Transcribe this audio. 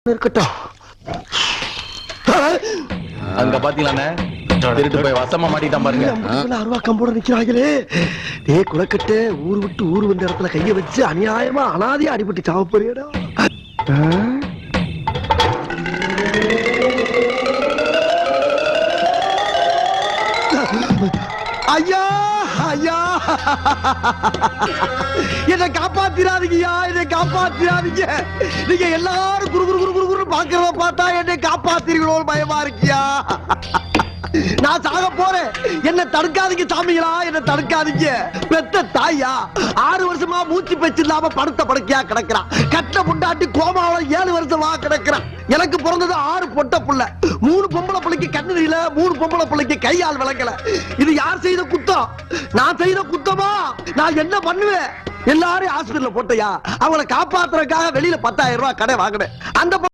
இருக்கட்டும். அங்க பாத்தீங்களாண்ணே, திருட்டு போய் வசமா மாட்டிட்டான் பாருங்க. அருவா கம்போட நிக்கிறாங்களே. டேய் குலக்கட்டு, ஊர் விட்டு ஊர் வந்த இடத்துல கைய வச்சு அநியாயமா அனாதையா அடிபட்டு சாவ போறியடா. ஐயா ஐயா, என்னை காப்பாத்திராதீங்கயா, என்னை காப்பாத்திராதீங்க. நீங்க எல்லாரும் குரு குரு குரு குரு குரு பாக்குறத பார்த்தா என்னை காப்பாத்திருக்கோ பயமா இருக்கியா. நான் சாக போறேன், என்ன தடுக்காதீங்க சாமிகளா, என்ன தடுக்காதீங்க. பெத்த தாயா 6 வருஷமா மூச்சு பேச்சு இல்லாம படுத்த படுக்கையா கிடக்குறான். கட்ட முண்டாட்டி கோமாவில 7 வருஷமா கிடக்குறான். எனக்கு பிறந்தது 6 பொட்ட புள்ள. 3 பொம்பளை பிள்ளைக்கு கண்ணு தெரியல, 3 பொம்பளை பிள்ளைக்கு கையால் விளக்கல. இது யார் செய்த குத்தம்? நான் செய்த குத்தமா? நான் என்ன பண்ணுவேன்? எல்லாரும் ஹாஸ்பிடல்ல போட்டையா, அவங்களை காப்பாத்துறதுக்காக வெளியில 10,000 ரூபாய் கடை வாங்கினேன். அந்த